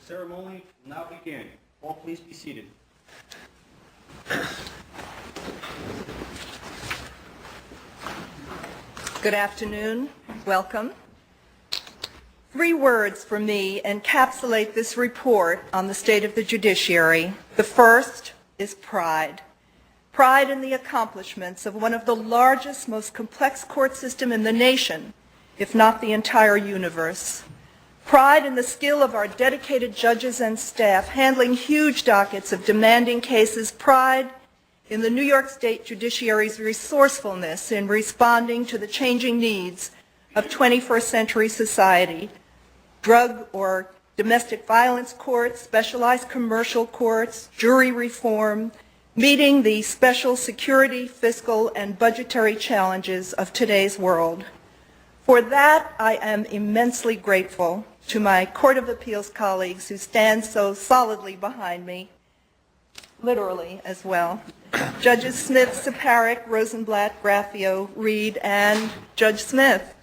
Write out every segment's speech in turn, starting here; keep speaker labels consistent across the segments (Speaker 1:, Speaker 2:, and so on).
Speaker 1: ceremony will now begin. All please be seated.
Speaker 2: Good afternoon. Welcome. 3 words for me encapsulate this report on the state of the judiciary. The first is pride. Pride in the accomplishments of one of the largest, most complex court system in the nation, if not the entire universe. Pride in the skill of our dedicated judges and staff handling huge dockets of demanding cases. Pride in the New York State Judiciary's resourcefulness in responding to the changing needs of 21st century society. Drug or domestic violence courts, specialized commercial courts, jury reform, meeting the special security, fiscal, and budgetary challenges of today's world. For that, I am immensely grateful to my Court of Appeals colleagues who stand so solidly behind me, literally as well. Judges Smith, Siparik, Rosenblatt, Graffio, Reed, and Judge Smith.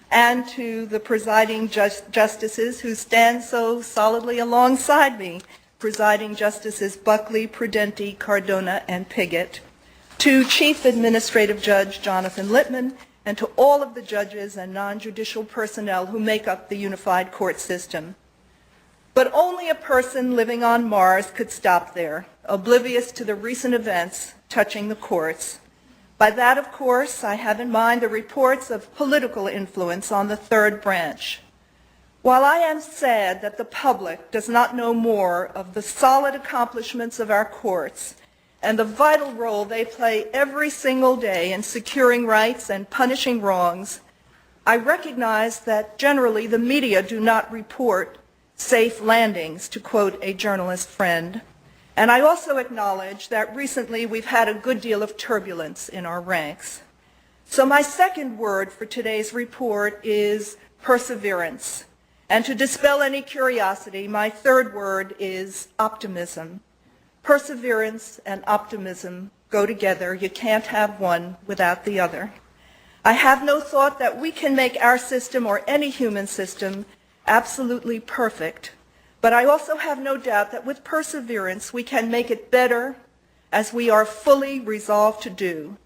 Speaker 2: And to the presiding justices who stand so solidly alongside me, presiding justices Buckley, Prudenti, Cardona, and Piggott. To Chief Administrative Judge Jonathan Littman, and to all of the judges and non-judicial personnel who make up the unified court system. But only a person living on Mars could stop there, oblivious to the recent events touching the courts. By that, of course, I have in mind the reports of political influence on the third branch. While I am sad that the public does not know more of the solid accomplishments of our courts and the vital role they play every single day in securing rights and punishing wrongs, I recognize that generally the media do not report safe landings, to quote a journalist friend. And I also acknowledge that recently we've had a good deal of turbulence in our ranks. So my second word for today's report is perseverance. And to dispel any curiosity, my third word is optimism. Perseverance and optimism go together. You can't have one without the other. I have no thought that we can make our system or any human system absolutely perfect, but I also have no doubt that with perseverance we can make it better, as we are fully resolved to do.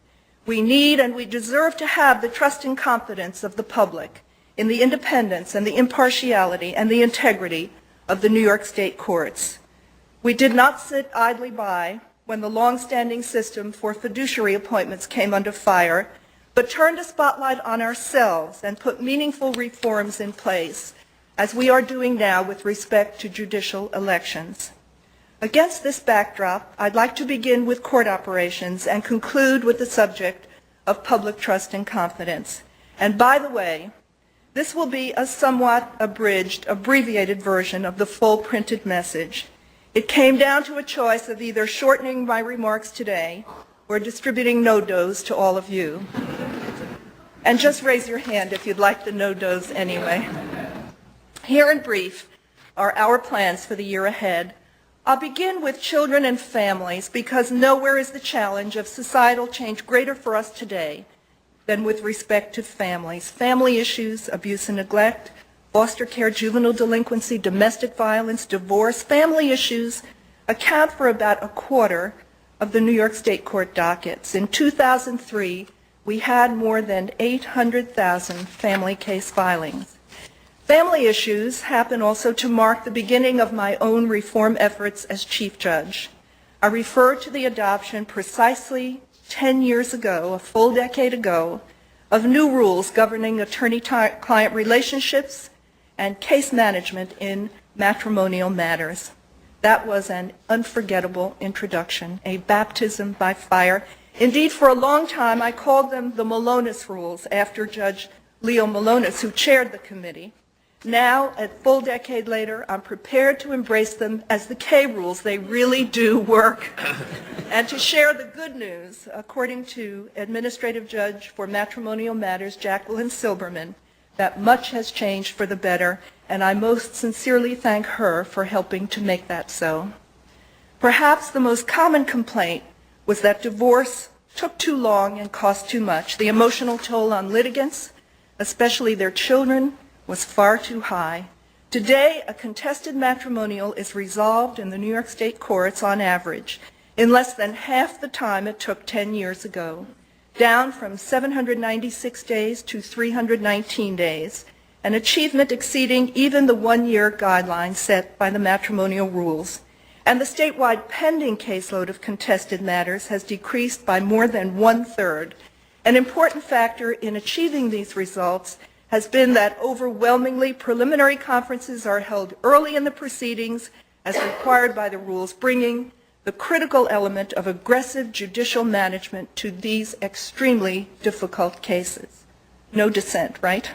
Speaker 2: We need and we deserve to have the trust and confidence of the public in the independence and the impartiality and the integrity of the New York State courts. We did not sit idly by when the long-standing system for fiduciary appointments came under fire, but turned a spotlight on ourselves and put meaningful reforms in place, as we are doing now with respect to judicial elections. Against this backdrop, I'd like to begin with court operations and conclude with the subject of public trust and confidence. And by the way, this will be a somewhat abridged, abbreviated version of the full printed message. It came down to a choice of either shortening my remarks today or distributing no-dos to all of you. And just raise your hand if you'd like the no-dos anyway. Here in brief are our plans for the year ahead. I'll begin with children and families because nowhere is the challenge of societal change greater for us today than with respect to families. Family issues, abuse and neglect, foster care, juvenile delinquency, domestic violence, divorce, family issues account for about a quarter of the New York State court dockets. In 2003, we had more than 800,000 family case filings. Family issues happen also to mark the beginning of my own reform efforts as Chief Judge. I refer to the adoption precisely 10 years ago, a full decade ago, of new rules governing attorney-client relationships and case management in matrimonial matters. That was an unforgettable introduction, a baptism by fire. Indeed, for a long time, I called them the Malonis rules after Judge Leo Malonis, who chaired the committee. Now, a full decade later, I'm prepared to embrace them as the Kaye rules. They really do work. And to share the good news, according to Administrative Judge for Matrimonial Matters, Jacqueline Silberman, that much has changed for the better, and I most sincerely thank her for helping to make that so. Perhaps the most common complaint was that divorce took too long and cost too much. The emotional toll on litigants, especially their children, was far too high. Today, a contested matrimonial is resolved in the New York State courts on average in less than half the time it took 10 years ago, down from 796 days to 319 days, an achievement exceeding even the one-year guideline set by the matrimonial rules. And the statewide pending caseload of contested matters has decreased by more than one-third. An important factor in achieving these results has been that overwhelmingly preliminary conferences are held early in the proceedings as required by the rules, bringing the critical element of aggressive judicial management to these extremely difficult cases. No dissent, right?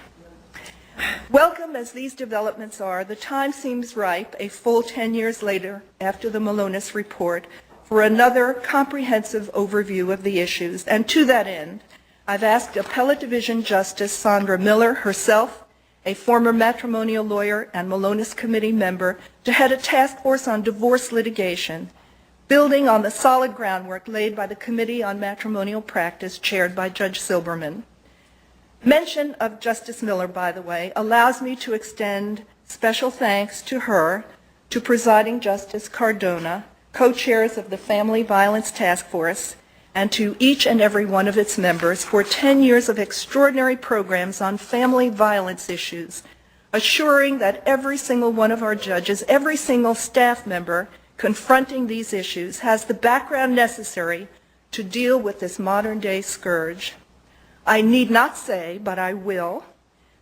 Speaker 2: Welcome as these developments are, the time seems ripe, a full 10 years later after the Malonis report, for another comprehensive overview of the issues. And to that end, I've asked Appellate Division Justice Sandra Miller herself, a former matrimonial lawyer and Malonis Committee member, to head a task force on divorce litigation, building on the solid groundwork laid by the Committee on Matrimonial Practice chaired by Judge Silberman. Mention of Justice Miller, by the way, allows me to extend special thanks to her, to Presiding Justice Cardona, co-chairs of the Family Violence Task Force, and to each and every one of its members for 10 years of extraordinary programs on family violence issues, assuring that every single one of our judges, every single staff member confronting these issues has the background necessary to deal with this modern-day scourge. I need not say, but I will,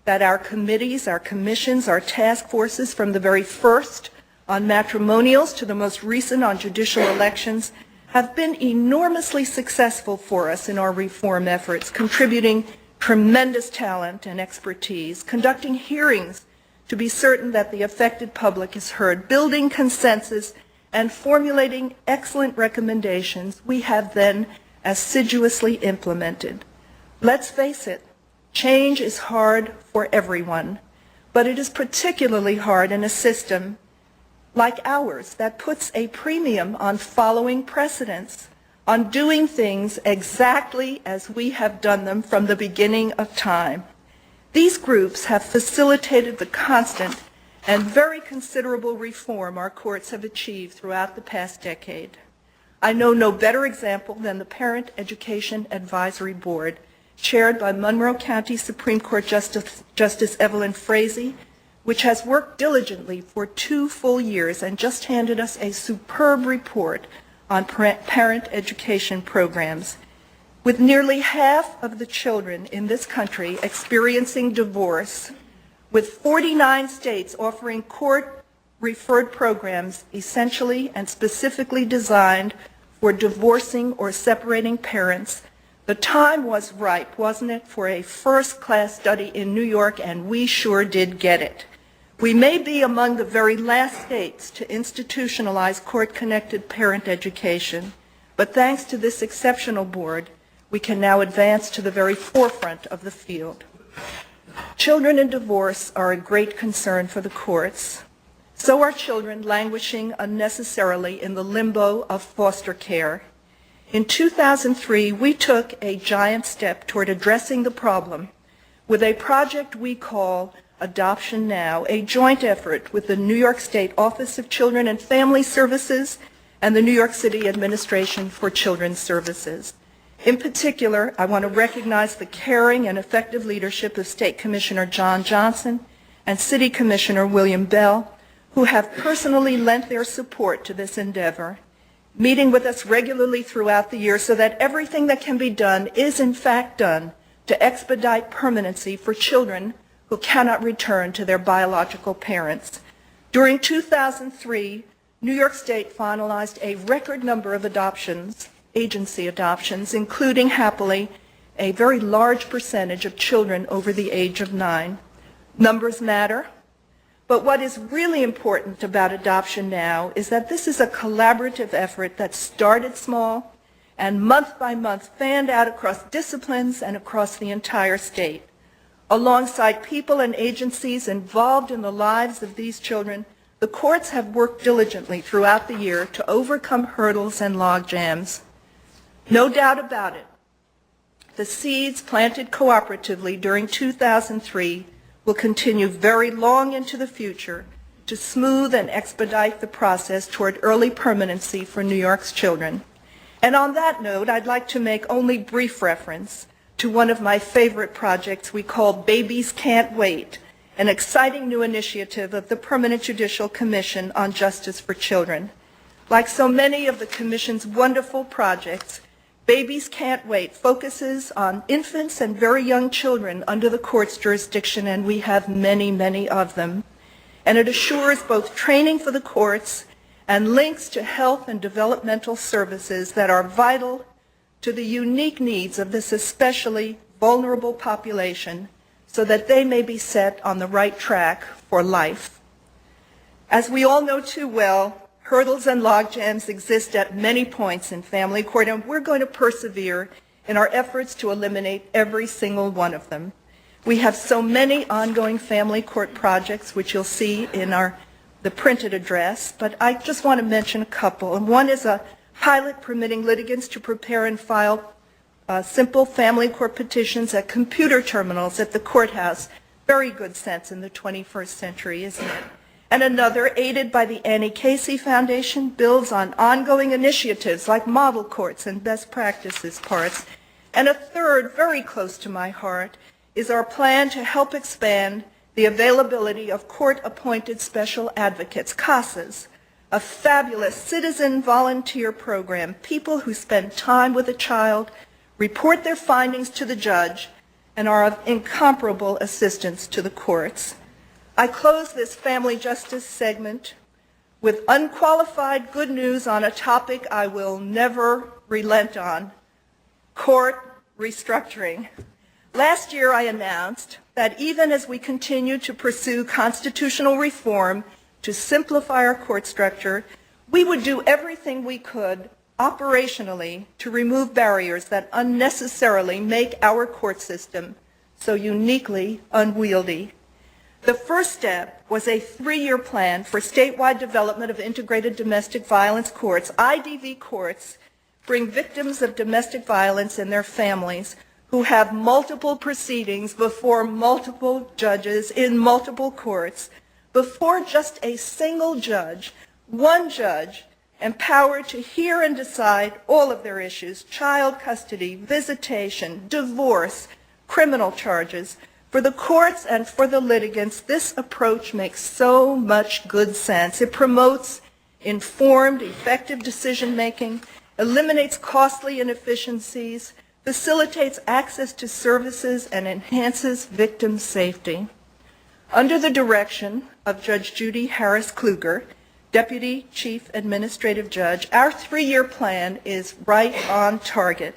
Speaker 2: that our committees, our commissions, our task forces, from the very first on matrimonials to the most recent on judicial elections, have been enormously successful for us in our reform efforts, contributing tremendous talent and expertise, conducting hearings to be certain that the affected public is heard, building consensus, and formulating excellent recommendations we have then assiduously implemented. Let's face it, change is hard for everyone, but it is particularly hard in a system like ours that puts a premium on following precedents, on doing things exactly as we have done them from the beginning of time. These groups have facilitated the constant and very considerable reform our courts have achieved throughout the past decade. I know no better example than the Parent Education Advisory Board, chaired by Monroe County Supreme Court Justice Evelyn Frazee, which has worked diligently for 2 full years and just handed us a superb report on parent education programs. With nearly half of the children in this country experiencing divorce, with 49 states offering court-referred programs essentially and specifically designed for divorcing or separating parents, the time was ripe, wasn't it, for a first-class study in New York, and we sure did get it. We may be among the very last states to institutionalize court-connected parent education, but thanks to this exceptional board, we can now advance to the very forefront of the field. Children in divorce are a great concern for the courts. So are children languishing unnecessarily in the limbo of foster care. In 2003, we took a giant step toward addressing the problem with a project we call Adoption Now, a joint effort with the New York State Office of Children and Family Services and the New York City Administration for Children's Services. In particular, I want to recognize the caring and effective leadership of State Commissioner John Johnson and City Commissioner William Bell, who have personally lent their support to this endeavor, meeting with us regularly throughout the year so that everything that can be done is in fact done to expedite permanency for children who cannot return to their biological parents. During 2003, New York State finalized a record number of adoptions, agency adoptions, including, happily, a very large percentage of children over the age of 9. Numbers matter, but what is really important about Adoption Now is that this is a collaborative effort that started small and month by month fanned out across disciplines and across the entire state. Alongside people and agencies involved in the lives of these children, the courts have worked diligently throughout the year to overcome hurdles and logjams. No doubt about it, the seeds planted cooperatively during 2003 will continue very long into the future to smooth and expedite the process toward early permanency for New York's children. And on that note, I'd like to make only brief reference to one of my favorite projects we call Babies Can't Wait, an exciting new initiative of the Permanent Judicial Commission on Justice for Children. Like so many of the Commission's wonderful projects, Babies Can't Wait focuses on infants and very young children under the court's jurisdiction, and we have many, many of them. And it assures both training for the courts and links to health and developmental services that are vital to the unique needs of this especially vulnerable population so that they may be set on the right track for life. As we all know too well, hurdles and logjams exist at many points in family court, and we're going to persevere in our efforts to eliminate every single one of them. We have so many ongoing family court projects, which you'll see in the printed address, but I just want to mention a couple. And one is a pilot permitting litigants to prepare and file simple family court petitions at computer terminals at the courthouse. Very good sense in the 21st century, isn't it? And another, aided by the Annie Casey Foundation, builds on ongoing initiatives like model courts and best practices parts. And a third, very close to my heart, is our plan to help expand the availability of court-appointed special advocates, CASAs, a fabulous citizen volunteer program, people who spend time with a child, report their findings to the judge, and are of incomparable assistance to the courts. I close this family justice segment with unqualified good news on a topic I will never relent on: court restructuring. Last year I announced that even as we continue to pursue constitutional reform to simplify our court structure, we would do everything we could operationally to remove barriers that unnecessarily make our court system so uniquely unwieldy. The first step was a 3-year plan for statewide development of integrated domestic violence courts. IDV courts bring victims of domestic violence and their families who have multiple proceedings before multiple judges in multiple courts, before just a single judge, one judge, empowered to hear and decide all of their issues: child custody, visitation, divorce, criminal charges. For the courts and for the litigants, this approach makes so much good sense. It promotes informed, effective decision-making, eliminates costly inefficiencies, facilitates access to services, and enhances victim safety. Under the direction of Judge Judy Harris Kluger, Deputy Chief Administrative Judge, our 3-year plan is right on target.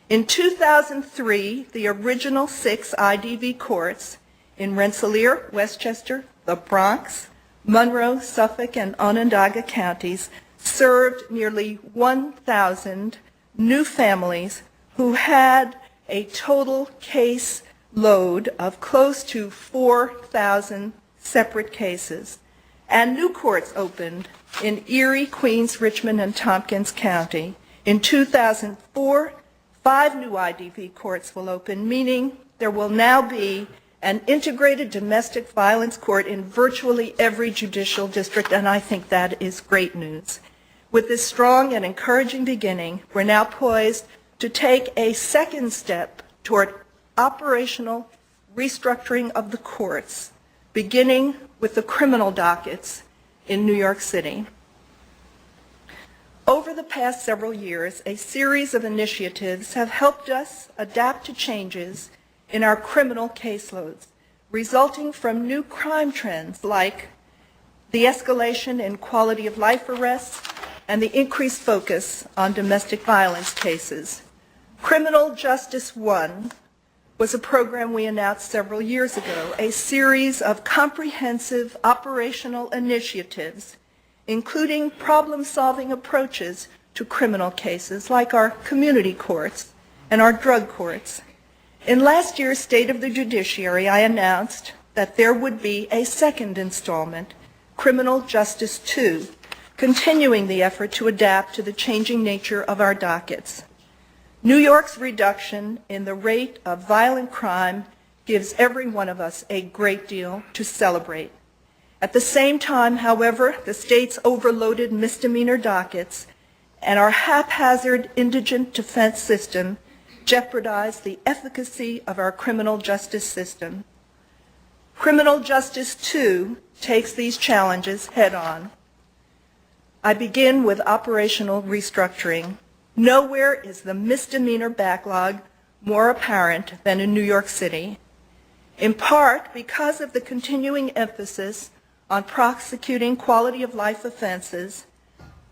Speaker 2: In 2003, the original 6 IDV courts in Rensselaer, Westchester, the Bronx, Monroe, Suffolk, and Onondaga counties served nearly 1,000 new families who had a total case load of close to 4,000 separate cases. And new courts opened in Erie, Queens, Richmond, and Tompkins County. In 2004, 5 new IDV courts will open, meaning there will now be an integrated domestic violence court in virtually every judicial district, and I think that is great news. With this strong and encouraging beginning, we're now poised to take a second step toward operational restructuring of the courts, beginning with the criminal dockets in New York City. Over the past several years, a series of initiatives have helped us adapt to changes in our criminal caseloads, resulting from new crime trends like the escalation in quality of life arrests and the increased focus on domestic violence cases. Criminal Justice One was a program we announced several years ago, a series of comprehensive operational initiatives, including problem-solving approaches to criminal cases like our community courts and our drug courts. In last year's State of the Judiciary, I announced that there would be a second installment, Criminal Justice 2, continuing the effort to adapt to the changing nature of our dockets. New York's reduction in the rate of violent crime gives every one of us a great deal to celebrate. At the same time, however, the state's overloaded misdemeanor dockets and our haphazard indigent defense system jeopardize the efficacy of our criminal justice system. Criminal justice, too, takes these challenges head-on. I begin with operational restructuring. Nowhere is the misdemeanor backlog more apparent than in New York City, in part because of the continuing emphasis on prosecuting quality-of-life offenses.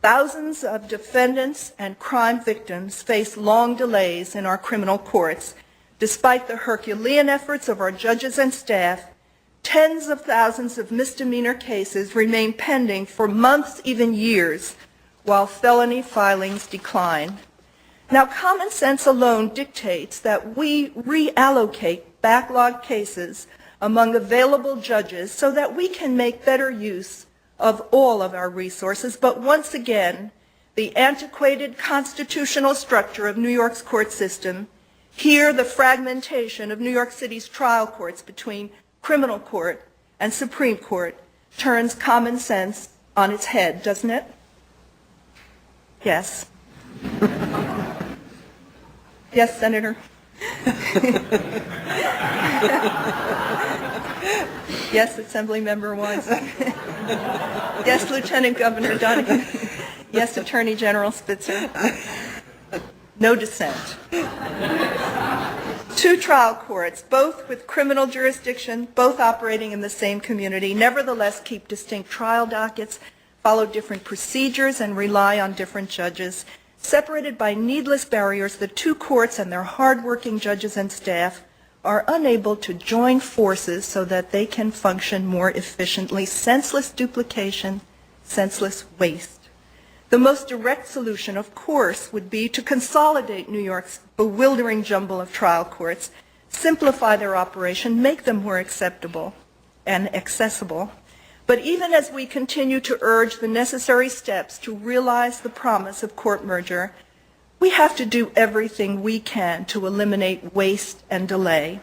Speaker 2: Thousands of defendants and crime victims face long delays in our criminal courts. Despite the Herculean efforts of our judges and staff, tens of thousands of misdemeanor cases remain pending for months, even years, while felony filings decline. Now, common sense alone dictates that we reallocate backlog cases among available judges so that we can make better use of all of our resources. But once again, the antiquated constitutional structure of New York's court system, here the fragmentation of New York City's trial courts between criminal court and Supreme Court, turns common sense on its head, doesn't it? Yes. Yes, Senator. Yes, Assemblymember Wise. Yes, Lieutenant Governor Donegan. Yes, Attorney General Spitzer. No dissent. Two trial courts, both with criminal jurisdiction, both operating in the same community, nevertheless keep distinct trial dockets, follow different procedures, and rely on different judges. Separated by needless barriers, the two courts and their hardworking judges and staff are unable to join forces so that they can function more efficiently. Senseless duplication, senseless waste. The most direct solution, of course, would be to consolidate New York's bewildering jumble of trial courts, simplify their operation, make them more acceptable and accessible. But even as we continue to urge the necessary steps to realize the promise of court merger, we have to do everything we can to eliminate waste and delay.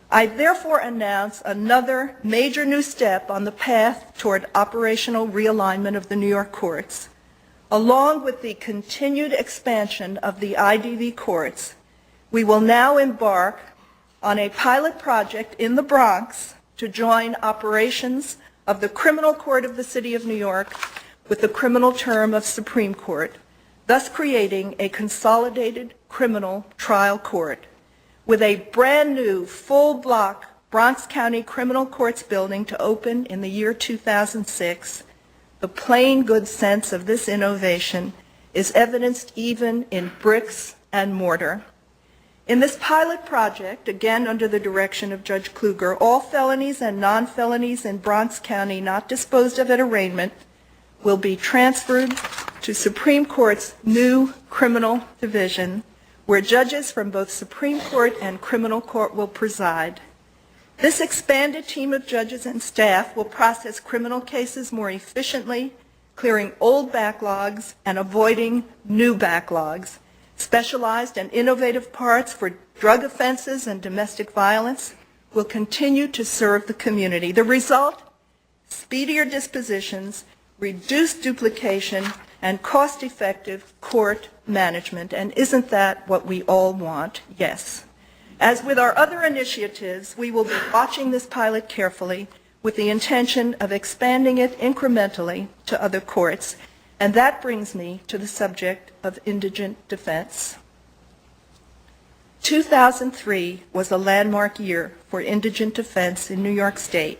Speaker 2: I therefore announce another major new step on the path toward operational realignment of the New York courts. Along with the continued expansion of the IDV courts, we will now embark on a pilot project in the Bronx to join operations of the Criminal Court of the City of New York with the criminal term of Supreme Court, thus creating a consolidated criminal trial court. With a brand new full-block Bronx County Criminal Courts building to open in the year 2006, the plain good sense of this innovation is evidenced even in bricks and mortar. In this pilot project, again under the direction of Judge Kluger, all felonies and non-felonies in Bronx County not disposed of at arraignment will be transferred to Supreme Court's new criminal division, where judges from both Supreme Court and criminal court will preside. This expanded team of judges and staff will process criminal cases more efficiently, clearing old backlogs and avoiding new backlogs. Specialized and innovative parts for drug offenses and domestic violence will continue to serve the community. The result? Speedier dispositions, reduced duplication, and cost-effective court management. And isn't that what we all want? Yes. As with our other initiatives, we will be watching this pilot carefully with the intention of expanding it incrementally to other courts. And that brings me to the subject of indigent defense. 2003 was a landmark year for indigent defense in New York State,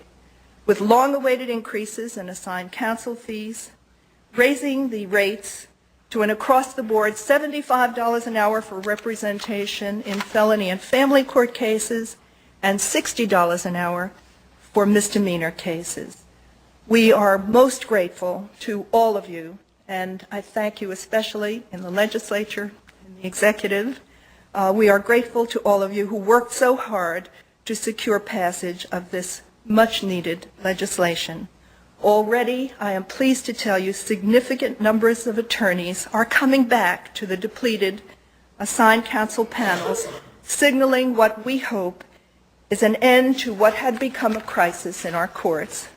Speaker 2: with long-awaited increases in assigned counsel fees, raising the rates to an across-the-board $75 an hour for representation in felony and family court cases, and $60 an hour for misdemeanor cases. We are most grateful to all of you, and I thank you especially in the legislature and the executive. We are grateful to all of you who worked so hard to secure passage of this much-needed legislation. Already, I am pleased to tell you, significant numbers of attorneys are coming back to the depleted assigned counsel panels, signaling what we hope is an end to what had become a crisis in our courts.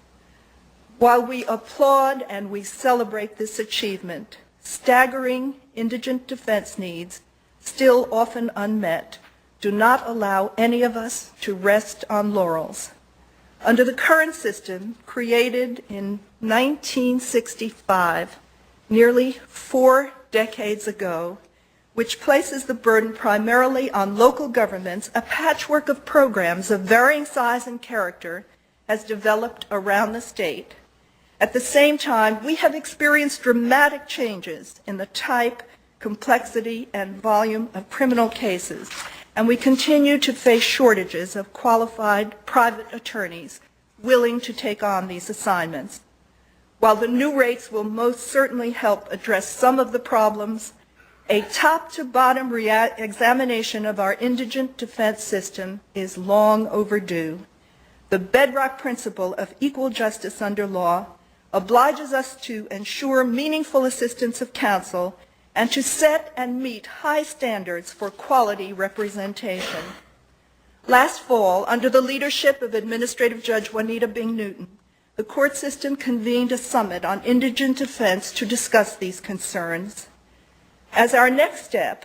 Speaker 2: While we applaud and we celebrate this achievement, staggering indigent defense needs, still often unmet, do not allow any of us to rest on laurels. Under the current system, created in 1965, nearly 4 decades ago, which places the burden primarily on local governments, a patchwork of programs of varying size and character has developed around the state. At the same time, we have experienced dramatic changes in the type, complexity, and volume of criminal cases, and we continue to face shortages of qualified private attorneys willing to take on these assignments. While the new rates will most certainly help address some of the problems, a top-to-bottom examination of our indigent defense system is long overdue. The bedrock principle of equal justice under law obliges us to ensure meaningful assistance of counsel and to set and meet high standards for quality representation. Last fall, under the leadership of Administrative Judge Juanita Bing Newton, the court system convened a summit on indigent defense to discuss these concerns. As our next step,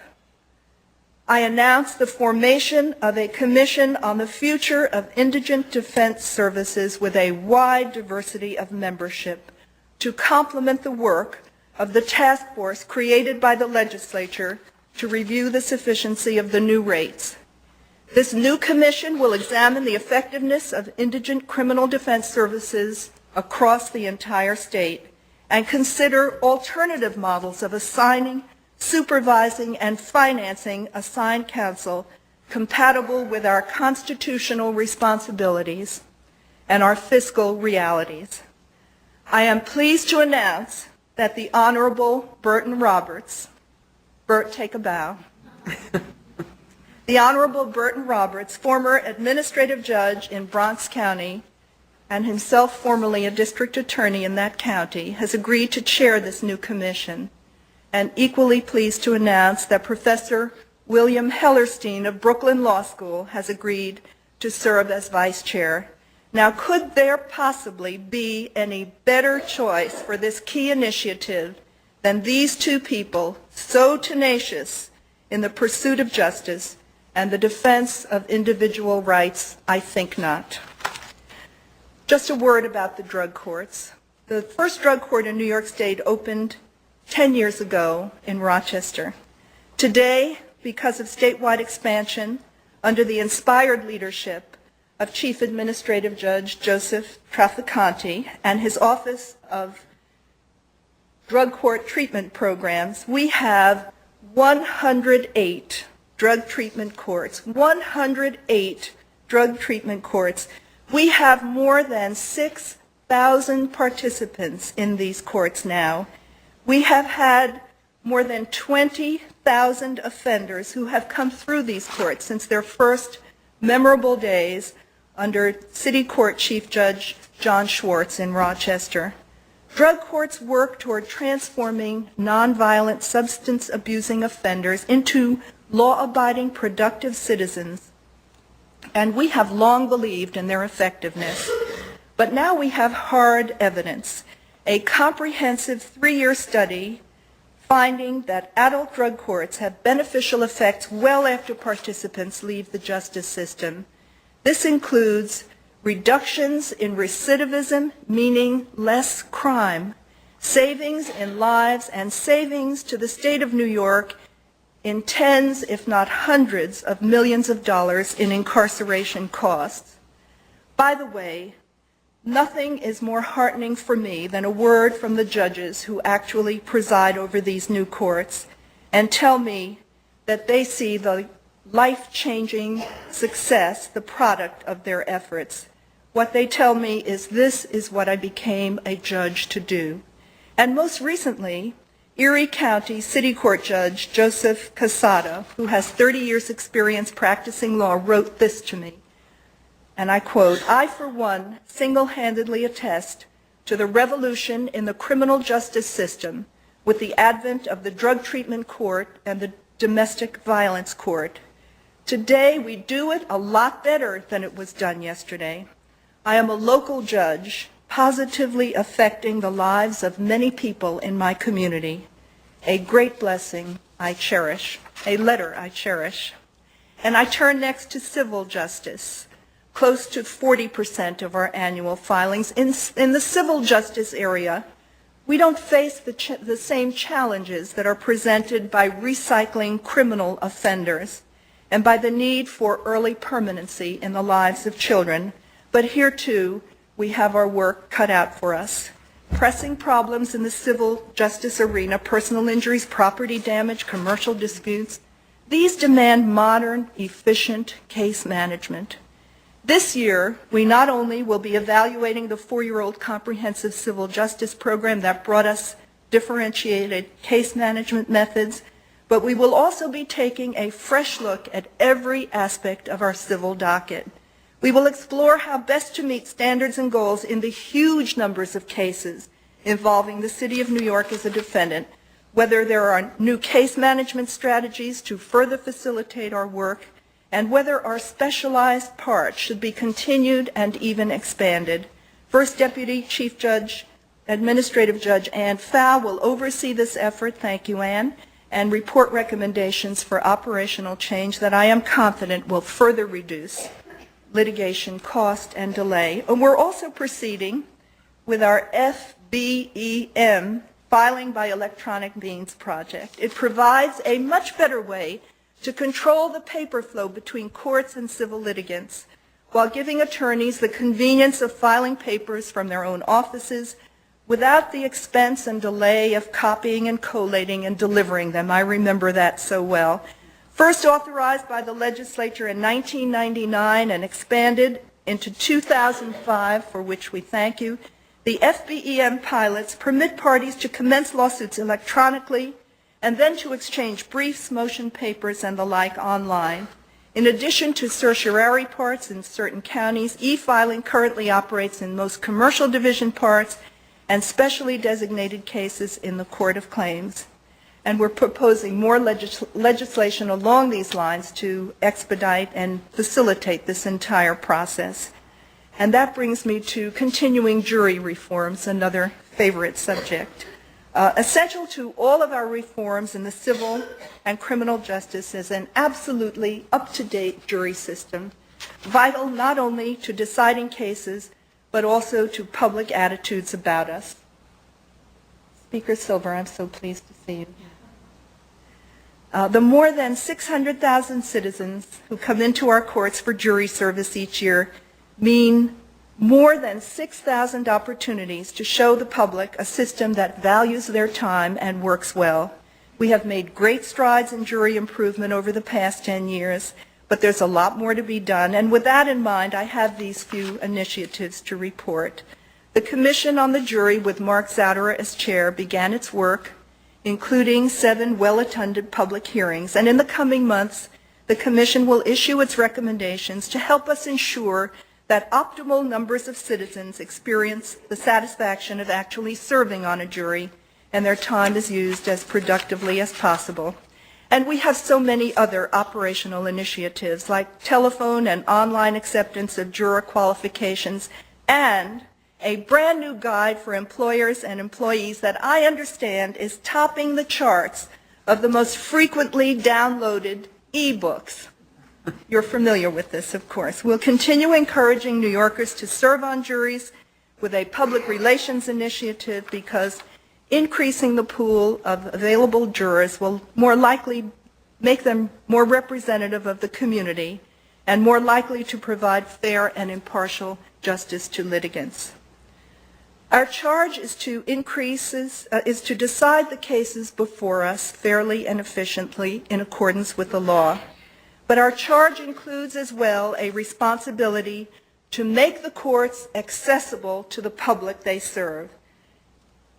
Speaker 2: I announced the formation of a commission on the future of indigent defense services with a wide diversity of membership to complement the work of the task force created by the legislature to review the sufficiency of the new rates. This new commission will examine the effectiveness of indigent criminal defense services across the entire state and consider alternative models of assigning, supervising, and financing assigned counsel compatible with our constitutional responsibilities and our fiscal realities. I am pleased to announce that the Honorable Burton Roberts, Bert, take a bow. The Honorable Burton Roberts, former administrative judge in Bronx County and himself formerly a district attorney in that county, has agreed to chair this new commission. And equally pleased to announce that Professor William Hellerstein of Brooklyn Law School has agreed to serve as vice chair. Now, could there possibly be any better choice for this key initiative than these two people so tenacious in the pursuit of justice and the defense of individual rights? I think not. Just a word about the drug courts. The first drug court in New York State opened 10 years ago in Rochester. Today, because of statewide expansion, under the inspired leadership of Chief Administrative Judge Joseph Trafficante and his Office of Drug Court Treatment Programs, we have 108 drug treatment courts. 108 drug treatment courts. We have more than 6,000 participants in these courts now. We have had more than 20,000 offenders who have come through these courts since their first memorable days under City Court Chief Judge John Schwartz in Rochester. Drug courts work toward transforming nonviolent substance-abusing offenders into law-abiding, productive citizens, and we have long believed in their effectiveness. But now we have hard evidence, a comprehensive 3-year study finding that adult drug courts have beneficial effects well after participants leave the justice system. This includes reductions in recidivism, meaning less crime, savings in lives, and savings to the state of New York in tens, if not hundreds, of millions of dollars in incarceration costs. By the way, nothing is more heartening for me than a word from the judges who actually preside over these new courts and tell me that they see the life-changing success, the product of their efforts. What they tell me is, this is what I became a judge to do. And most recently, Erie County City Court Judge Joseph Casada, who has 30 years experience practicing law, wrote this to me. And I quote, "I, for one, single-handedly attest to the revolution in the criminal justice system with the advent of the drug treatment court and the domestic violence court. Today, we do it a lot better than it was done yesterday. I am a local judge, positively affecting the lives of many people in my community. A great blessing I cherish, a letter I cherish. And I turn next to civil justice. Close to 40% of our annual filings in the civil justice area, we don't face the same challenges that are presented by recycling criminal offenders and by the need for early permanency in the lives of children. But here, too, we have our work cut out for us. Pressing problems in the civil justice arena, personal injuries, property damage, commercial disputes, these demand modern, efficient case management. This year, we not only will be evaluating the 4-year-old comprehensive civil justice program that brought us differentiated case management methods, but we will also be taking a fresh look at every aspect of our civil docket. We will explore how best to meet standards and goals in the huge numbers of cases involving the City of New York as a defendant, whether there are new case management strategies to further facilitate our work, and whether our specialized parts should be continued and even expanded. First Deputy Chief Judge, Administrative Judge Ann Pfau will oversee this effort, thank you, Ann, and report recommendations for operational change that I am confident will further reduce litigation cost and delay. And we're also proceeding with our FBEM, Filing by Electronic Means project. It provides a much better way to control the paper flow between courts and civil litigants while giving attorneys the convenience of filing papers from their own offices without the expense and delay of copying and collating and delivering them. I remember that so well. First authorized by the legislature in 1999 and expanded into 2005, for which we thank you, the FBEM pilots permit parties to commence lawsuits electronically and then to exchange briefs, motion papers, and the like online. In addition to certiorari parts in certain counties, e-filing currently operates in most commercial division parts and specially designated cases in the Court of Claims. And we're proposing more legislation along these lines to expedite and facilitate this entire process. And that brings me to continuing jury reforms, another favorite subject. Essential to all of our reforms in the civil and criminal justice is an absolutely up-to-date jury system, vital not only to deciding cases, but also to public attitudes about us. Speaker Silver, I'm so pleased to see you. The more than 600,000 citizens who come into our courts for jury service each year mean more than 6,000 opportunities to show the public a system that values their time and works well. We have made great strides in jury improvement over the past 10 years, but there's a lot more to be done. And with that in mind, I have these few initiatives to report. The Commission on the Jury, with Mark Zouderer as chair, began its work, including 7 well-attended public hearings. And in the coming months, the Commission will issue its recommendations to help us ensure that optimal numbers of citizens experience the satisfaction of actually serving on a jury and their time is used as productively as possible. And we have so many other operational initiatives like telephone and online acceptance of juror qualifications and a brand new guide for employers and employees that I understand is topping the charts of the most frequently downloaded e-books. You're familiar with this, of course. We'll continue encouraging New Yorkers to serve on juries with a public relations initiative because increasing the pool of available jurors will more likely make them more representative of the community and more likely to provide fair and impartial justice to litigants. Our charge is to decide the cases before us fairly and efficiently in accordance with the law. But our charge includes as well a responsibility to make the courts accessible to the public they serve.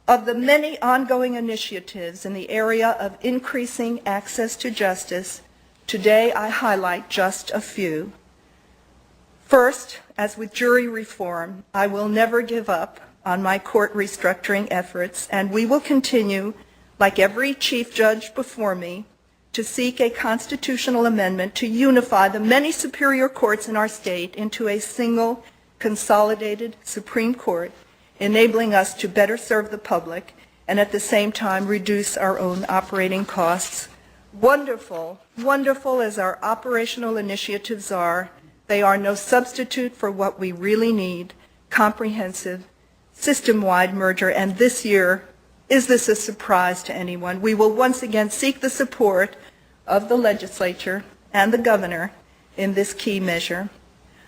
Speaker 2: Of the many ongoing initiatives in the area of increasing access to justice, today I highlight just a few. First, as with jury reform, I will never give up on my court restructuring efforts, and we will continue, like every chief judge before me, to seek a constitutional amendment to unify the many superior courts in our state into a single consolidated Supreme Court, enabling us to better serve the public and at the same time reduce our own operating costs. Wonderful, wonderful as our operational initiatives are, they are no substitute for what we really need, comprehensive, system-wide merger, and this year, is this a surprise to anyone? We will once again seek the support of the legislature and the governor in this key measure.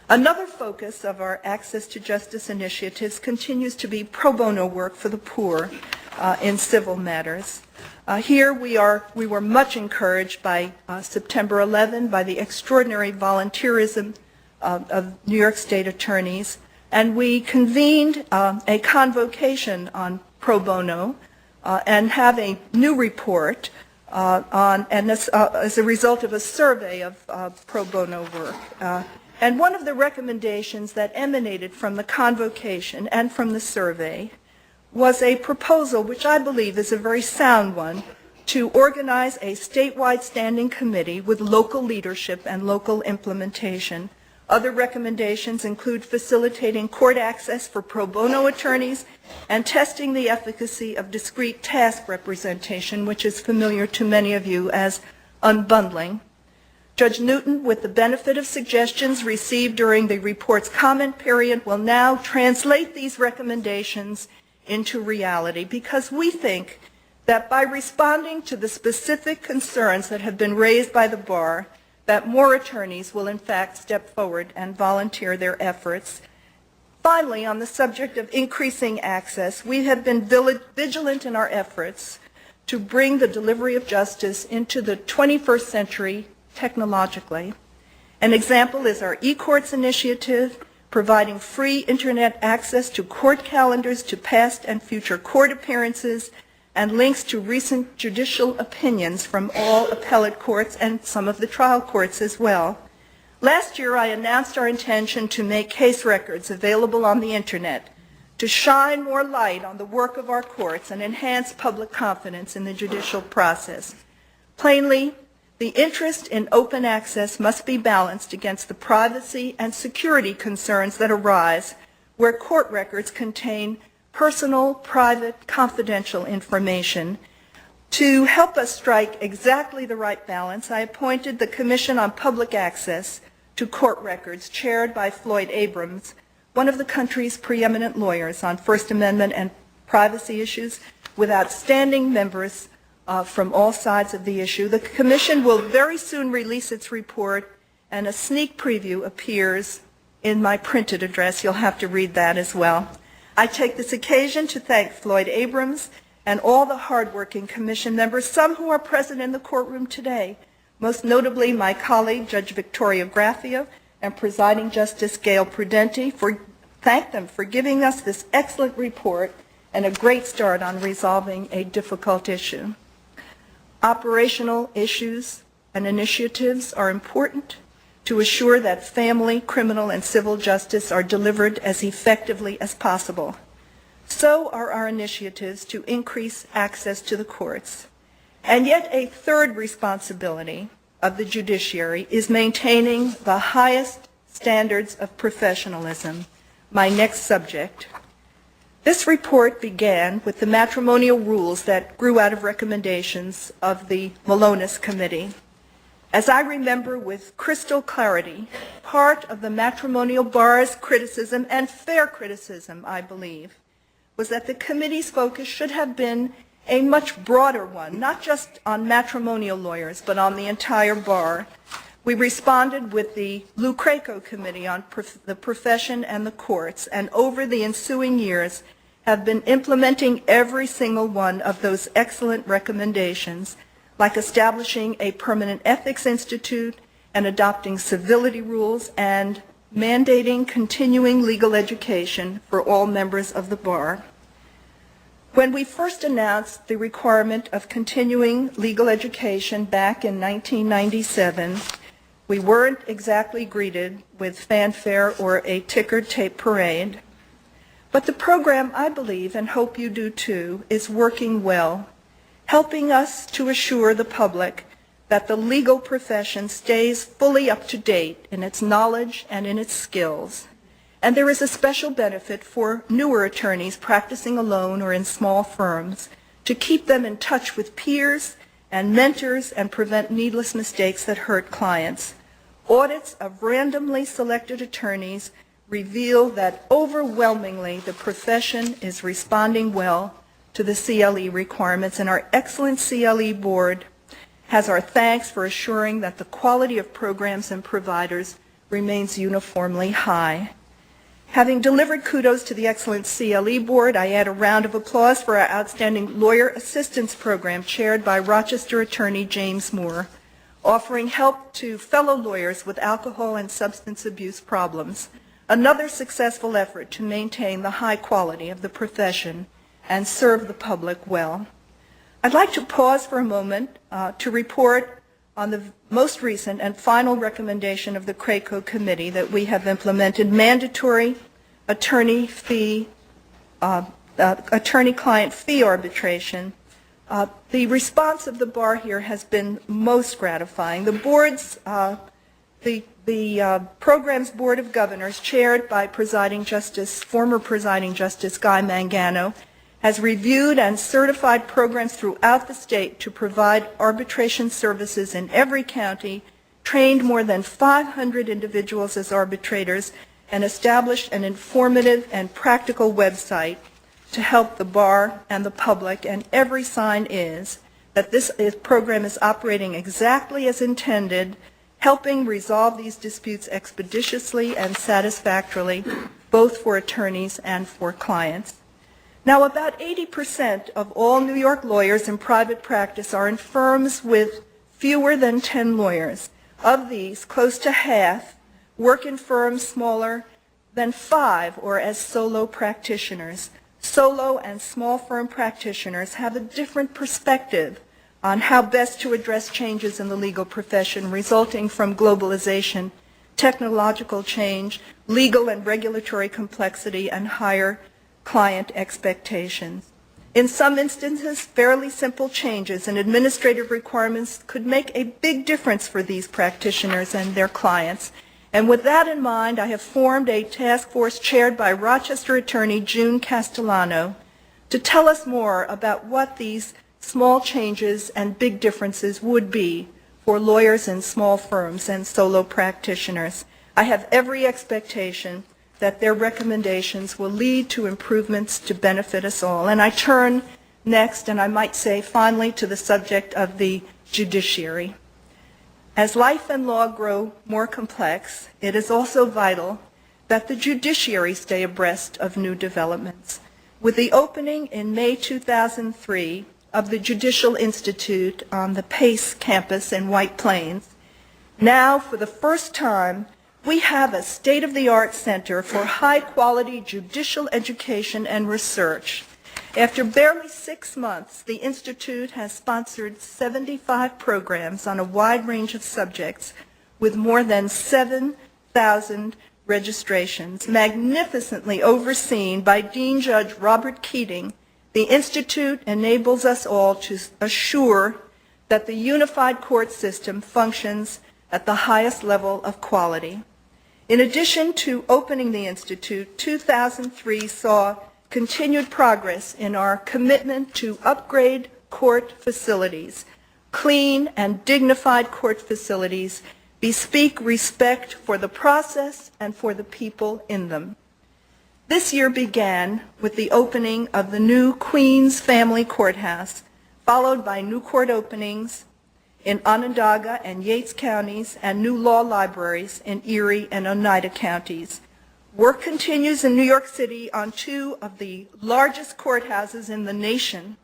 Speaker 2: Another focus of our Access to Justice initiatives continues to be pro bono work for the poor in civil matters. Here we were much encouraged by September 11 by the extraordinary volunteerism of New York State attorneys, and we convened a convocation on pro bono and have a new report as a result of a survey of pro bono work. And one of the recommendations that emanated from the convocation and from the survey was a proposal, which I believe is a very sound one, to organize a statewide standing committee with local leadership and local implementation. Other recommendations include facilitating court access for pro bono attorneys and testing the efficacy of discrete task representation, which is familiar to many of you as unbundling. Judge Newton, with the benefit of suggestions received during the report's comment period, will now translate these recommendations into reality, because we think that by responding to the specific concerns that have been raised by the bar, that more attorneys will in fact step forward and volunteer their efforts. Finally, on the subject of increasing access, we have been vigilant in our efforts to bring the delivery of justice into the 21st century technologically. An example is our eCourts initiative, providing free internet access to court calendars, to past and future court appearances, and links to recent judicial opinions from all appellate courts and some of the trial courts as well. Last year, I announced our intention to make case records available on the internet to shine more light on the work of our courts and enhance public confidence in the judicial process. Plainly, the interest in open access must be balanced against the privacy and security concerns that arise where court records contain personal, private, confidential information. To help us strike exactly the right balance, I appointed the Commission on Public Access to Court Records, chaired by Floyd Abrams, one of the country's preeminent lawyers on First Amendment and privacy issues, with outstanding members from all sides of the issue. The Commission will very soon release its report, and a sneak preview appears in my printed address. You'll have to read that as well. I take this occasion to thank Floyd Abrams and all the hardworking Commission members, some who are present in the courtroom today, most notably my colleague, Judge Victoria Graffia, and Presiding Justice Gail Prudenti. Thank them for giving us this excellent report and a great start on resolving a difficult issue. Operational issues and initiatives are important to assure that family, criminal, and civil justice are delivered as effectively as possible. So are our initiatives to increase access to the courts. And yet a third responsibility of the judiciary is maintaining the highest standards of professionalism, my next subject. This report began with the matrimonial rules that grew out of recommendations of the Malonis Committee. As I remember with crystal clarity, part of the matrimonial bar's criticism, and fair criticism, I believe, was that the committee's focus should have been a much broader one, not just on matrimonial lawyers, but on the entire bar. We responded with the Lou Craco Committee on the profession and the courts, and over the ensuing years have been implementing every single one of those excellent recommendations, like establishing a permanent ethics institute and adopting civility rules and mandating continuing legal education for all members of the bar. When we first announced the requirement of continuing legal education back in 1997, we weren't exactly greeted with fanfare or a ticker-tape parade. But the program, I believe, and hope you do too, is working well, helping us to assure the public that the legal profession stays fully up to date in its knowledge and in its skills. And there is a special benefit for newer attorneys practicing alone or in small firms to keep them in touch with peers and mentors and prevent needless mistakes that hurt clients. Audits of randomly selected attorneys reveal that overwhelmingly the profession is responding well to the CLE requirements, and our excellent CLE board has our thanks for assuring that the quality of programs and providers remains uniformly high. Having delivered kudos to the excellent CLE board, I add a round of applause for our outstanding lawyer assistance program chaired by Rochester attorney James Moore, offering help to fellow lawyers with alcohol and substance abuse problems, another successful effort to maintain the high quality of the profession and serve the public well. I'd like to pause for a moment to report on the most recent and final recommendation of the CRACO committee that we have implemented mandatory attorney-client fee arbitration. The response of the bar here has been most gratifying. The board's, the program's Board of Governors, chaired by former Presiding Justice Guy Mangano, has reviewed and certified programs throughout the state to provide arbitration services in every county, trained more than 500 individuals as arbitrators, and established an informative and practical website to help the bar and the public, and every sign is that this program is operating exactly as intended, helping resolve these disputes expeditiously and satisfactorily, both for attorneys and for clients. Now, about 80% of all New York lawyers in private practice are in firms with fewer than 10 lawyers. Of these, close to half work in firms smaller than 5 or as solo practitioners. Solo and small firm practitioners have a different perspective on how best to address changes in the legal profession resulting from globalization, technological change, legal and regulatory complexity, and higher client expectations. In some instances, fairly simple changes in administrative requirements could make a big difference for these practitioners and their clients. And with that in mind, I have formed a task force chaired by Rochester attorney June Castellano to tell us more about what these small changes and big differences would be for lawyers in small firms and solo practitioners. I have every expectation that their recommendations will lead to improvements to benefit us all. And I turn next, and I might say finally, to the subject of the judiciary. As life and law grow more complex, it is also vital that the judiciary stay abreast of new developments. With the opening in May 2003 of the Judicial Institute on the Pace campus in White Plains, now for the first time we have a state-of-the-art center for high-quality judicial education and research. After barely 6 months, the Institute has sponsored 75 programs on a wide range of subjects with more than 7,000 registrations. Magnificently overseen by Dean Judge Robert Keating, the Institute enables us all to assure that the unified court system functions at the highest level of quality. In addition to opening the Institute, 2003 saw continued progress in our commitment to upgrade court facilities. Clean and dignified court facilities bespeak respect for the process and for the people in them. This year began with the opening of the new Queens Family Courthouse, followed by new court openings in Onondaga and Yates counties and new law libraries in Erie and Oneida counties. Work continues in New York City on 2 of the largest courthouses in the nation.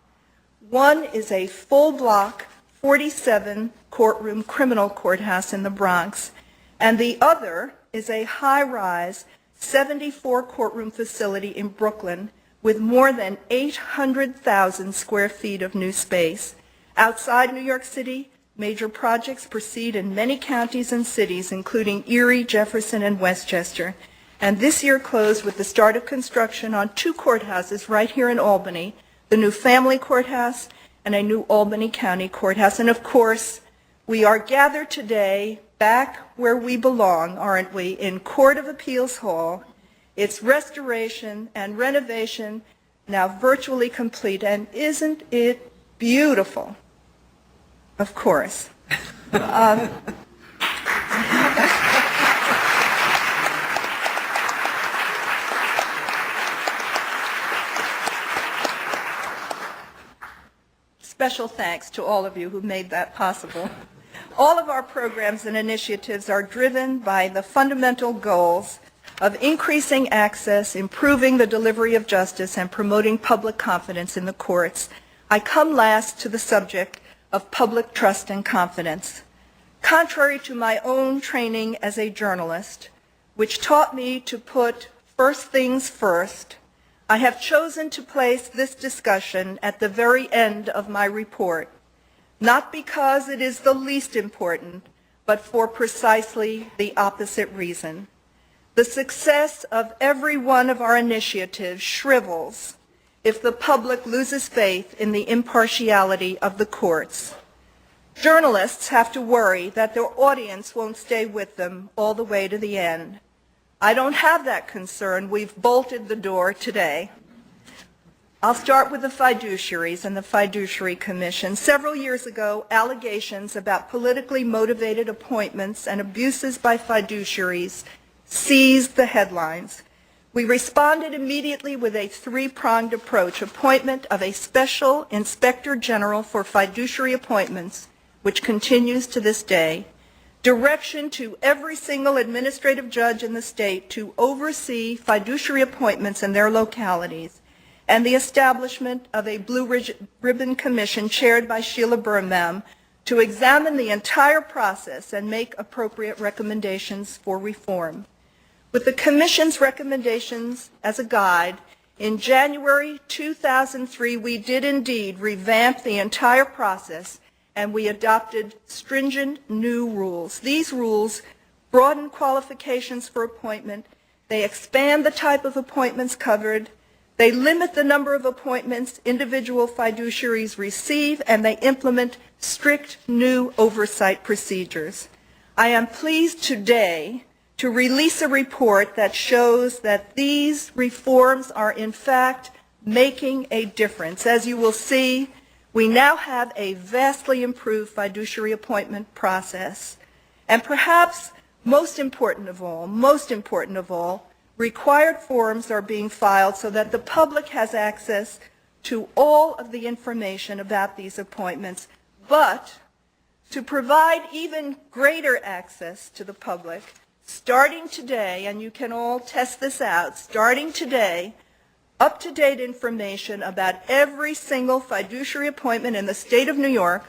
Speaker 2: One is a full-block, 47-courtroom criminal courthouse in the Bronx, and the other is a high-rise, 74-courtroom facility in Brooklyn with more than 800,000 square feet of new space. Outside New York City, major projects proceed in many counties and cities, including Erie, Jefferson, and Westchester. And this year closed with the start of construction on 2 courthouses right here in Albany, the new Family Courthouse and a new Albany County Courthouse. And of course, We are gathered today back where we belong, aren't we, in Court of Appeals Hall, its restoration and renovation now virtually complete. And isn't it beautiful? Of course. Special thanks to all of you who made that possible. All of our programs and initiatives are driven by the fundamental goals of increasing access, improving the delivery of justice, and promoting public confidence in the courts. I come last to the subject of public trust and confidence. Contrary to my own training as a journalist, which taught me to put first things first, I have chosen to place this discussion at the very end of my report, not because it is the least important, but for precisely the opposite reason. The success of every one of our initiatives shrivels if the public loses faith in the impartiality of the courts. Journalists have to worry that their audience won't stay with them all the way to the end. I don't have that concern. We've bolted the door today. I'll start with the fiduciaries and the Fiduciary Commission. Several years ago, allegations about politically motivated appointments and abuses by fiduciaries seized the headlines. We responded immediately with a three-pronged approach: appointment of a special inspector general for fiduciary appointments, which continues to this day, direction to every single administrative judge in the state to oversee fiduciary appointments in their localities, and the establishment of a Blue Ribbon Commission chaired by Sheila Birnbaum to examine the entire process and make appropriate recommendations for reform. With the Commission's recommendations as a guide, in January 2003, we did indeed revamp the entire process, and we adopted stringent new rules. These rules broaden qualifications for appointment, they expand the type of appointments covered, they limit the number of appointments individual fiduciaries receive, and they implement strict new oversight procedures. I am pleased today to release a report that shows that these reforms are in fact making a difference. As you will see, we now have a vastly improved fiduciary appointment process. And perhaps most important of all, required forms are being filed so that the public has access to all of the information about these appointments. But to provide even greater access to the public, starting today, and you can all test this out, starting today, up-to-date information about every single fiduciary appointment in the state of New York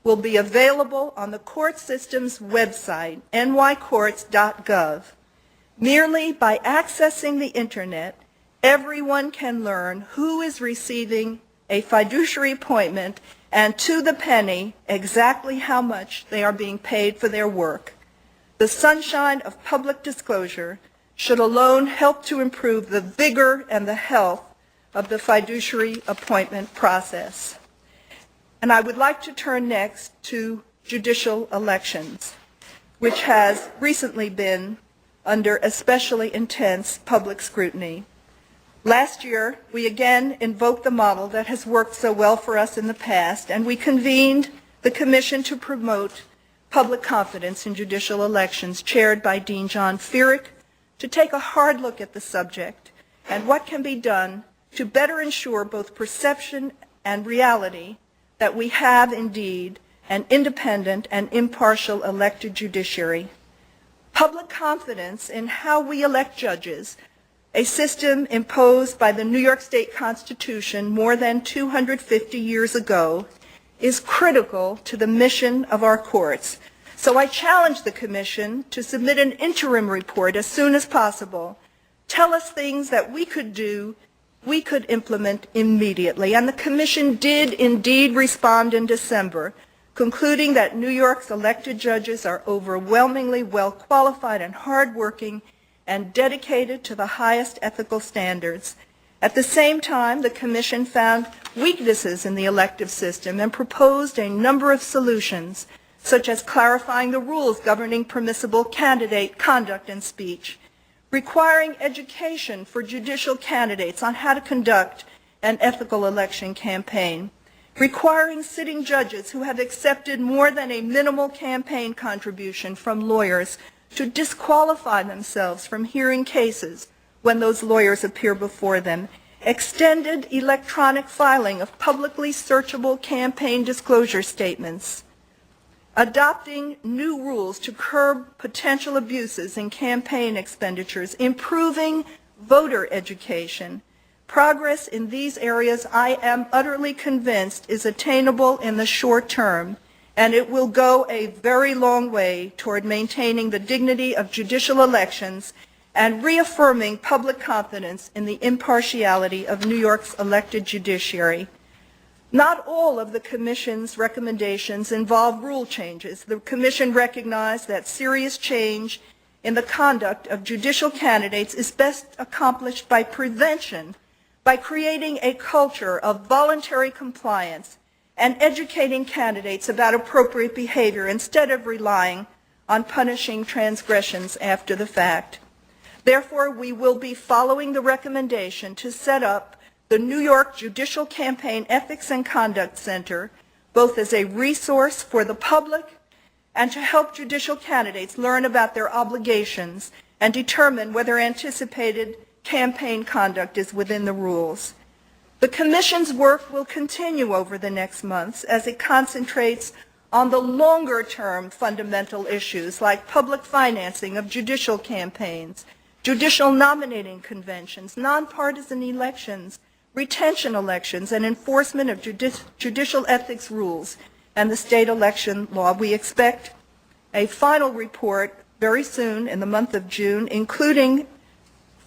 Speaker 2: will be available on the court system's website, nycourts.gov. Merely by accessing the internet, everyone can learn who is receiving a fiduciary appointment and to the penny exactly how much they are being paid for their work. The sunshine of public disclosure should alone help to improve the vigor and the health of the fiduciary appointment process. And I would like to turn next to judicial elections, which has recently been under especially intense public scrutiny. Last year, we again invoked the model that has worked so well for us in the past, and we convened the Commission to promote public confidence in judicial elections, chaired by Dean John Feerick, to take a hard look at the subject and what can be done to better ensure both perception and reality that we have indeed an independent and impartial elected judiciary. Public confidence in how we elect judges, a system imposed by the New York State Constitution more than 250 years ago, is critical to the mission of our courts. So I challenge the Commission to submit an interim report as soon as possible. Tell us things that we could do, we could implement immediately. And the Commission did indeed respond in December, concluding that New York's elected judges are overwhelmingly well qualified and hardworking and dedicated to the highest ethical standards. At the same time, the Commission found weaknesses in the elective system and proposed a number of solutions, such as clarifying the rules governing permissible candidate conduct and speech, requiring education for judicial candidates on how to conduct an ethical election campaign, requiring sitting judges who have accepted more than a minimal campaign contribution from lawyers to disqualify themselves from hearing cases when those lawyers appear before them, extended electronic filing of publicly searchable campaign disclosure statements, adopting new rules to curb potential abuses in campaign expenditures, improving voter education. Progress in these areas, I am utterly convinced, is attainable in the short term, and it will go a very long way toward maintaining the dignity of judicial elections and reaffirming public confidence in the impartiality of New York's elected judiciary. Not all of the Commission's recommendations involve rule changes. The Commission recognized that serious change in the conduct of judicial candidates is best accomplished by prevention, by creating a culture of voluntary compliance and educating candidates about appropriate behavior instead of relying on punishing transgressions after the fact. Therefore, we will be following the recommendation to set up the New York Judicial Campaign Ethics and Conduct Center, both as a resource for the public and to help judicial candidates learn about their obligations and determine whether anticipated campaign conduct is within the rules. The Commission's work will continue over the next months as it concentrates on the longer-term fundamental issues like public financing of judicial campaigns, judicial nominating conventions, nonpartisan elections, retention elections, and enforcement of judicial ethics rules and the state election law. We expect a final report very soon in the month of June, including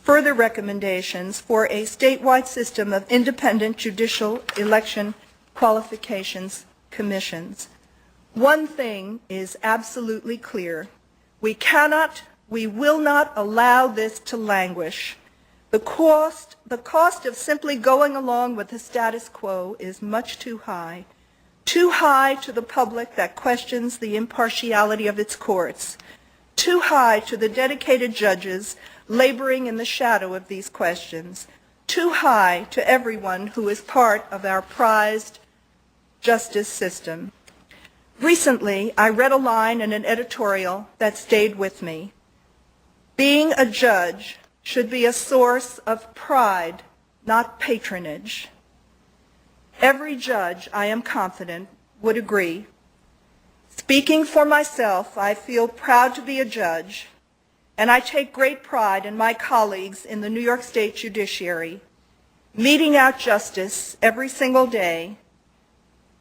Speaker 2: further recommendations for a statewide system of independent judicial election qualifications commissions. One thing is absolutely clear. We will not allow this to languish. The cost of simply going along with the status quo is much too high to the public that questions the impartiality of its courts, too high to the dedicated judges laboring in the shadow of these questions, too high to everyone who is part of our prized justice system. Recently, I read a line in an editorial that stayed with me. Being a judge should be a source of pride, not patronage. Every judge, I am confident, would agree. Speaking for myself, I feel proud to be a judge, and I take great pride in my colleagues in the New York State Judiciary, meting out justice every single day,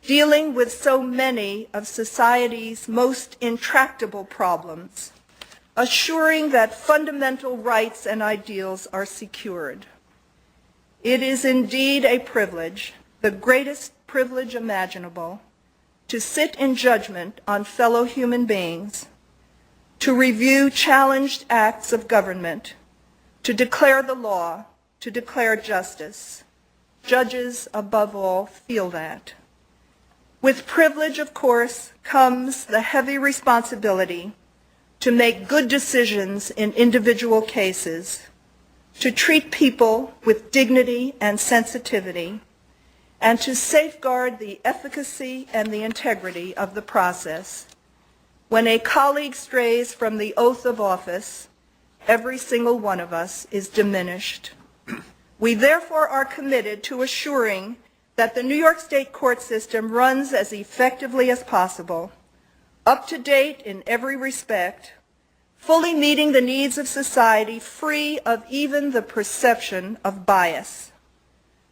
Speaker 2: dealing with so many of society's most intractable problems, assuring that fundamental rights and ideals are secured. It is indeed a privilege, the greatest privilege imaginable, to sit in judgment on fellow human beings, to review challenged acts of government, to declare the law, to declare justice. Judges, above all, feel that. With privilege, of course, comes the heavy responsibility to make good decisions in individual cases, to treat people with dignity and sensitivity, and to safeguard the efficacy and the integrity of the process. When a colleague strays from the oath of office, every single one of us is diminished. We therefore are committed to assuring that the New York State court system runs as effectively as possible, up to date in every respect, fully meeting the needs of society, free of even the perception of bias.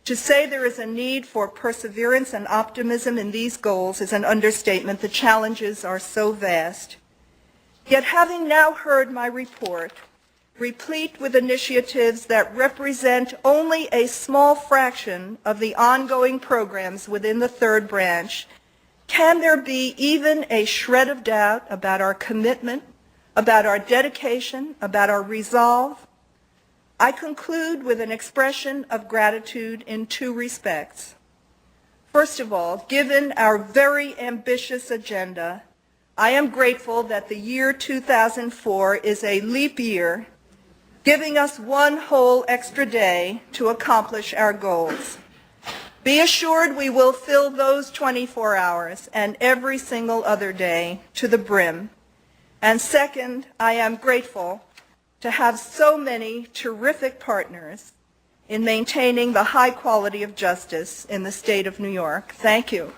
Speaker 2: To say there is a need for perseverance and optimism in these goals is an understatement. The challenges are so vast. Yet having now heard my report, replete with initiatives that represent only a small fraction of the ongoing programs within the third branch, can there be even a shred of doubt about our commitment, about our dedication, about our resolve? I conclude with an expression of gratitude in two respects. First of all, given our very ambitious agenda, I am grateful that the year 2004 is a leap year, giving us one whole extra day to accomplish our goals. Be assured we will fill those 24 hours and every single other day to the brim. And second, I am grateful to have so many terrific partners in maintaining the high quality of justice in the state of New York. Thank you.